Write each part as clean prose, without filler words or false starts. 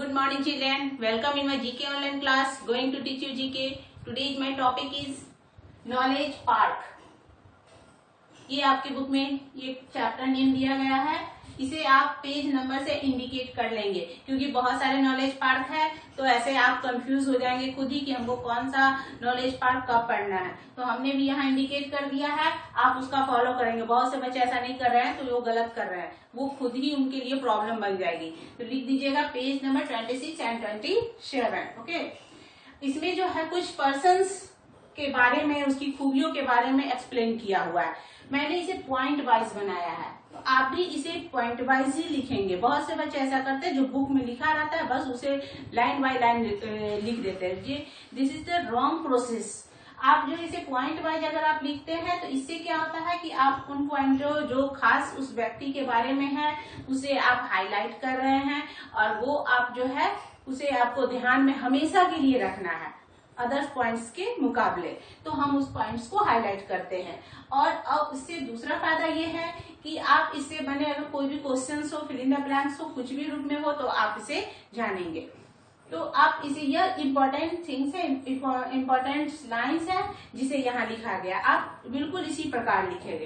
Good morning children. Welcome in my GK online class. Going to teach you GK. Today's my topic is knowledge park. ये आपकी book में ये chapter name दिया गया है. इसे आप पेज नंबर से इंडिकेट कर लेंगे क्योंकि बहुत सारे नॉलेज पार्क है तो ऐसे आप कंफ्यूज हो जाएंगे खुद ही कि हमको कौन सा नॉलेज पार्क कब पढ़ना है. तो हमने भी यहाँ इंडिकेट कर दिया है, आप उसका फॉलो करेंगे. बहुत से बच्चे ऐसा नहीं कर रहे हैं तो वो गलत कर रहे हैं, वो खुद ही उनके लिए प्रॉब्लम बन जाएगी. तो लिख दीजिएगा पेज नंबर 26 एंड 27. ओके, इसमें जो है कुछ पर्सन्स के बारे में, उसकी खूबियों के बारे में एक्सप्लेन किया हुआ है. मैंने इसे पॉइंट वाइज बनाया है तो आप भी इसे पॉइंट वाइज ही लिखेंगे. बहुत से बच्चे ऐसा करते हैं जो बुक में लिखा रहता है बस उसे लाइन बाय लाइन लिख देते हैं. This is the wrong process. आप जो इसे पॉइंट वाइज अगर आप लिखते हैं तो इससे क्या होता है कि आप उन पॉइंट जो खास उस व्यक्ति के बारे में है उसे आप हाईलाइट कर रहे हैं और वो आप जो है उसे आपको ध्यान में हमेशा के लिए रखना है अदर पॉइंट्स के मुकाबले. तो हम उस पॉइंट्स को हाईलाइट करते हैं. और अब इससे दूसरा फायदा ये है कि आप इससे बने अगर कोई भी क्वेश्चन हो, फिल इन द ब्लैंक्स हो, कुछ भी रूप में हो तो आप इसे जानेंगे. तो आप इसे, यह इम्पोर्टेंट थिंग्स है, इम्पोर्टेंट लाइन्स है जिसे यहाँ लिखा गया. आप बिल्कुल इसी प्रकार लिखेंगे.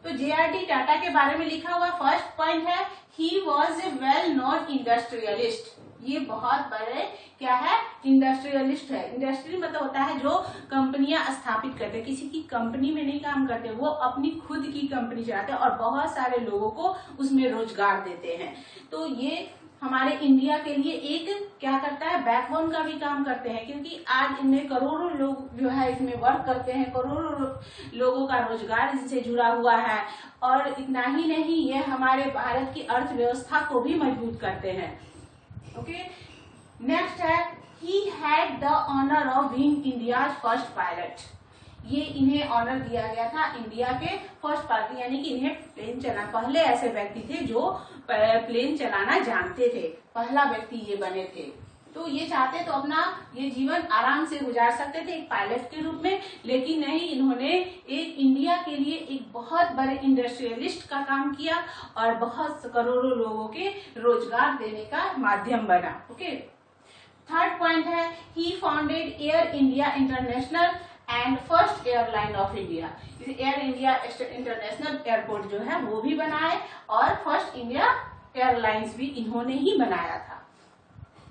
तो जे.आर.डी. टाटा के बारे में लिखा हुआ फर्स्ट पॉइंट है, he was a well known industrialist. ये बहुत बड़े क्या है, इंडस्ट्रियलिस्ट है. इंडस्ट्री मतलब होता है जो कंपनियां स्थापित करते हैं, किसी की कंपनी में नहीं काम करते, वो अपनी खुद की कंपनी चलाते हैं और बहुत सारे लोगों को उसमें रोजगार देते हैं. तो ये हमारे इंडिया के लिए एक क्या करता है, बैकबोन का भी काम करते हैं क्योंकि आज इनमें करोड़ों लोग जो है इसमें वर्क करते हैं, करोड़ों लोगों का रोजगार इनसे जुड़ा हुआ है. और इतना ही नहीं, ये हमारे भारत की अर्थव्यवस्था को भी मजबूत करते हैं. ओके, नेक्स्ट है, he had the honour of being India's first pilot. ये इन्हें ऑनर दिया गया था इंडिया के फर्स्ट पायलट, यानी कि इन्हें प्लेन चलाना, पहले ऐसे व्यक्ति थे जो प्लेन चलाना जानते थे, पहला व्यक्ति ये बने थे. तो ये चाहते तो अपना ये जीवन आराम से गुजार सकते थे एक पायलट के रूप में, लेकिन नहीं, इन्होंने एक इंडिया के लिए एक बहुत बड़े इंडस्ट्रियलिस्ट का काम किया और बहुत करोड़ों लोगों के रोजगार देने का माध्यम बना. ओके, थर्ड पॉइंट है, he founded Air India International and first airline of India. Air India International airport जो है वो भी बनाए और फर्स्ट इंडिया एयरलाइंस भी इन्होंने ही बनाया था.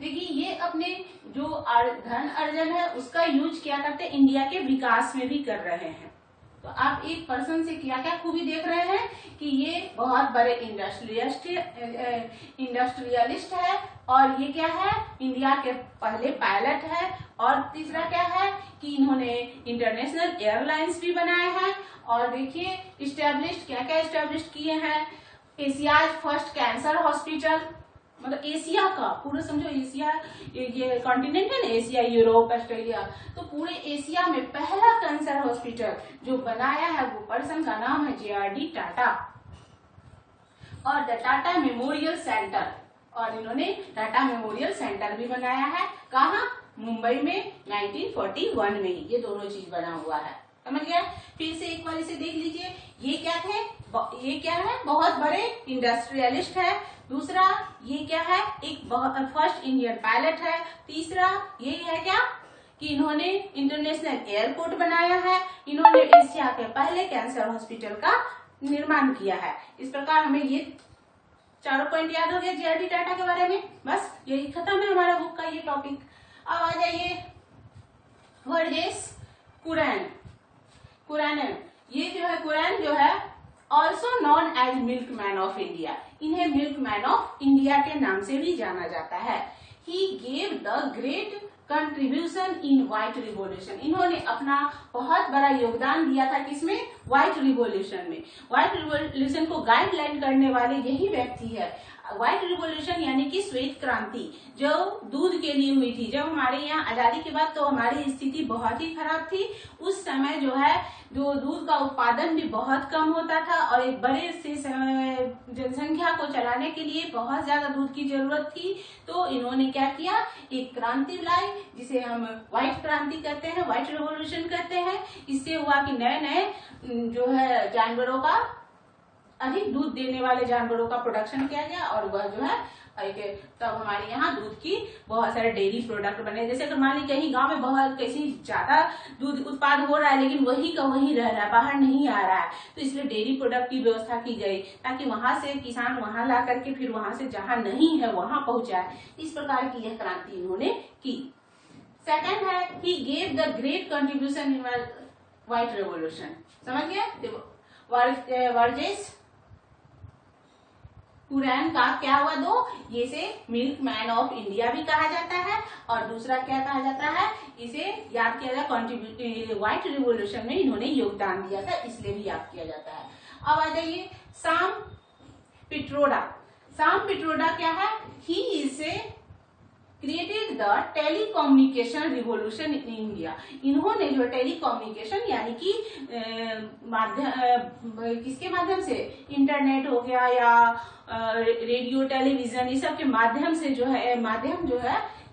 देखिए, ये अपने जो धन अर्जन है उसका यूज क्या करते हैं, इंडिया के विकास में भी कर रहे हैं. तो आप एक पर्सन से क्या क्या खूबी देख रहे हैं कि ये बहुत बड़े इंडस्ट्रियलिस्ट है और ये क्या है, इंडिया के पहले पायलट है. और तीसरा क्या है कि इन्होंने इंटरनेशनल एयरलाइंस भी बनाए हैं. और देखिए, इस्टेब्लिश क्या क्या इस्टेब्लिश किए हैं, एशियाज फर्स्ट कैंसर हॉस्पिटल, मतलब एशिया का पूरा समझो, एशिया ये कॉन्टिनेंट है ना, एशिया, यूरोप, ऑस्ट्रेलिया, तो पूरे एशिया में पहला कैंसर हॉस्पिटल जो बनाया है वो पर्सन का नाम है जे.आर.डी. टाटा. और द टाटा मेमोरियल सेंटर, और इन्होंने टाटा मेमोरियल सेंटर भी बनाया है. कहाँ, मुंबई में 1941 में. ये दोनों चीज बना हुआ है, समझ गया. फिर से एक बार इसे देख लीजिए, ये क्या थे, ये क्या है, बहुत बड़े इंडस्ट्रियलिस्ट है. दूसरा, ये क्या है, एक बहुत फर्स्ट इंडियन पायलट है. तीसरा, ये है क्या कि इन्होंने इंटरनेशनल एयरपोर्ट बनाया है. इन्होंने एशिया के पहले कैंसर हॉस्पिटल का निर्माण किया है. इस प्रकार हमें ये चारों पॉइंट याद हो गया जे.आर.डी. टाटा के बारे में. बस यही खत्म है हमारा बुक का ये टॉपिक. अब आ जाइए, वर्ड इज कुरान. कुरान, ये जो है कुरान जो है also known as milk man of India. इन्हें मिल्क मैन ऑफ इंडिया के नाम से भी जाना जाता है. He gave the great contribution in white revolution. इन्होंने अपना बहुत बड़ा योगदान दिया था किसमें, व्हाइट रिवॉल्यूशन में. व्हाइट रिवॉल्यूशन को गाइडलाइन करने वाले यही व्यक्ति है. व्हाइट रिवॉल्यूशन यानी कि श्वेत क्रांति जो दूध के लिए हुई थी. जब हमारे यहाँ आजादी के बाद तो हमारी स्थिति बहुत ही खराब थी. उस समय जो है जो दूध का उत्पादन भी बहुत कम होता था और एक बड़े से जनसंख्या को चलाने के लिए बहुत ज्यादा दूध की जरूरत थी. तो इन्होंने क्या किया, एक क्रांति लाई जिसे हम व्हाइट क्रांति कहते हैं, व्हाइट रिवॉल्यूशन कहते हैं. इससे हुआ कि नए नए जो है जानवरों का अधिक दूध देने वाले जानवरों का प्रोडक्शन किया गया और वह जो है तब हमारे यहाँ दूध की बहुत सारे डेयरी प्रोडक्ट बने। जैसे अगर मान ली कहीं गांव में बहुत कैसी ज्यादा दूध उत्पादन हो रहा है लेकिन वही का वही रह रहा है, बाहर नहीं आ रहा है, तो इसलिए डेयरी प्रोडक्ट की व्यवस्था की गई ताकि वहां से किसान वहां ला करके फिर वहां से जहां नहीं है वहां पहुंचाए। इस प्रकार की यह क्रांति इन्होंने की। सेकंड है he gave the great contribution in white revolution. समझ गए? वर्जेस कुरैन का क्या हुआ? दो, ये से मिल्क मैन ऑफ इंडिया भी कहा जाता है और दूसरा क्या कहा जाता है? इसे याद किया जाता है व्हाइट रिवोल्यूशन में इन्होंने योगदान दिया था, इसलिए भी याद किया जाता है। अब आ जाइए साम पिट्रोडा। साम पिट्रोडा क्या है? He is created the telecommunication revolution in India. इन्होंने जो टेलीकम्युनिकेशन यानी कि किसके माध्यम से, इंटरनेट हो गया या रेडियो टेलीविजन, इस सब के माध्यम से जो है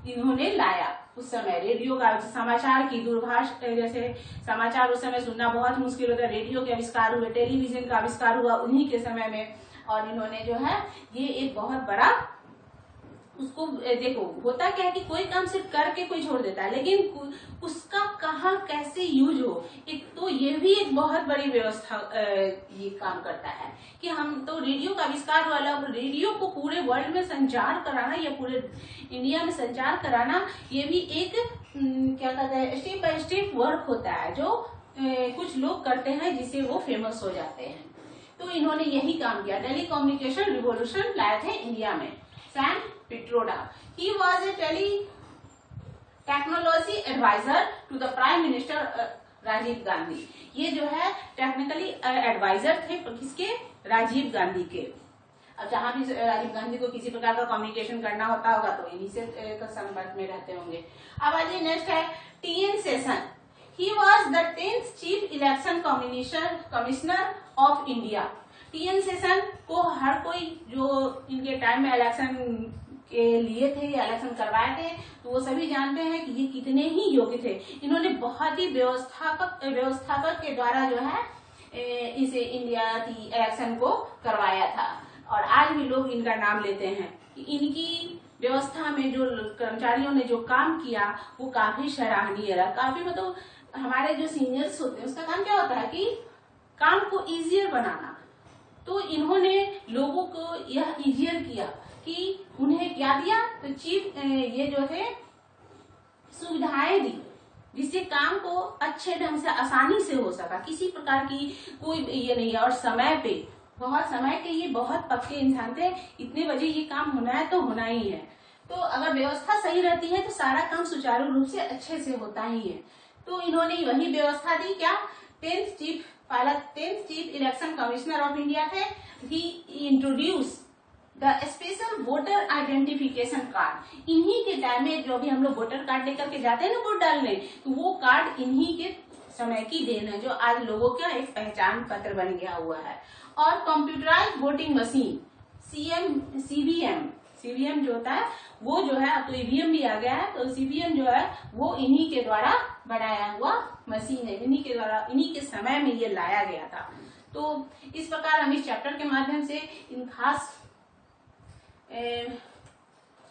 इन्होंने लाया। उस समय रेडियो का, समाचार की दूरभाष, जैसे समाचार उस समय सुनना बहुत मुश्किल होता है, रेडियो के आविष्कार हुए, टेलीविजन का आविष्कार हुआ उन्हीं के समय में। और इन्होंने जो है ये एक बहुत बड़ा उसको देखो, होता क्या है कि कोई काम सिर्फ करके कोई छोड़ देता है लेकिन उसका कहाँ कैसे यूज हो, एक तो ये भी एक बहुत बड़ी व्यवस्था ये काम करता है कि हम तो रेडियो का आविष्कार हुआ, रेडियो को पूरे वर्ल्ड में संचार कराना या पूरे इंडिया में संचार कराना, ये भी एक क्या कहते हैं स्टेप बाय स्टेप वर्क होता है जो कुछ लोग करते हैं जिससे वो फेमस हो जाते हैं। तो इन्होंने यही काम किया, टेलीकम्युनिकेशन रिवोल्यूशन लाए थे इंडिया में। Sam Pitroda, he was a technology advisor to the Prime Minister Rajiv Gandhi. ये जो है टेक्निकली एडवाइजर थे किसके? राजीव गांधी के। अब जहां भी राजीव गांधी को किसी प्रकार का कम्युनिकेशन करना होता होगा तो इन्हीं से संपर्क में रहते होंगे। अब आइए नेक्स्ट है TN session. He was the 10th chief election commissioner of India. TN session को हर कोई जो इनके टाइम में इलेक्शन के लिए थे या इलेक्शन करवाए थे तो वो सभी जानते हैं कि ये कितने ही योग्य थे। इन्होंने बहुत ही व्यवस्थापक के द्वारा जो है इसे इंडिया की इलेक्शन को करवाया था और आज भी लोग इनका नाम लेते हैं। इनकी व्यवस्था में जो कर्मचारियों ने जो काम किया वो काफी सराहनीय रहा। काफी मतलब हमारे जो सीनियर्स होते हैं उसका काम क्या होता है कि काम को इजियर बनाना, तो इन्होंने लोगों को यह इजियर किया कि उन्हें क्या दिया, तो चीफ ये जो थे सुविधाएं दी जिससे काम को अच्छे ढंग से आसानी से हो सका, किसी प्रकार की कोई ये नहीं है। और समय पे बहुत समय के ये बहुत पक्के इंसान थे, इतने बजे ये काम होना है तो होना ही है। तो अगर व्यवस्था सही रहती है तो सारा काम सुचारू रूप से अच्छे से होता ही है। तो इन्होंने वही व्यवस्था दी। क्या? 10th chief election commissioner of India थे। He introduced the special voter identification card. इन्हीं के टाइम में जो अभी हम लोग वोटर कार्ड लेकर के जाते हैं ना वोट डालने, तो वो कार्ड इन्हीं के समय की देन है जो आज लोगों का एक पहचान पत्र बन गया हुआ है। और कंप्यूटराइज्ड वोटिंग मशीन सीवीएम जो होता है वो जो है, अब तो ईवीएम भी आ गया है, तो सीवीएम जो है वो इन्हीं के द्वारा बनाया हुआ मशीन है, इन्हीं के समय में ये लाया गया था। तो इस प्रकार हम इस चैप्टर के माध्यम से इन खास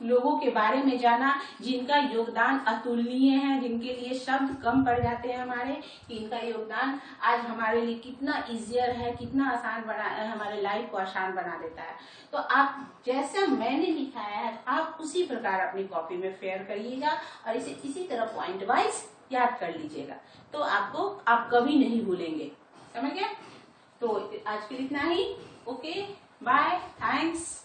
लोगों के बारे में जाना जिनका योगदान अतुलनीय है, जिनके लिए शब्द कम पड़ जाते हैं हमारे, कि इनका योगदान आज हमारे लिए कितना इजियर है, कितना आसान हमारे लाइफ को आसान बना देता है। तो आप जैसा मैंने लिखाया है आप उसी प्रकार अपनी कॉपी में फेयर करिएगा और इसे इसी तरह पॉइंट वाइज याद कर लीजिएगा, तो आप कभी नहीं भूलेंगे। समझ गए? तो आज के लिए इतना ही। Okay, bye, thanks.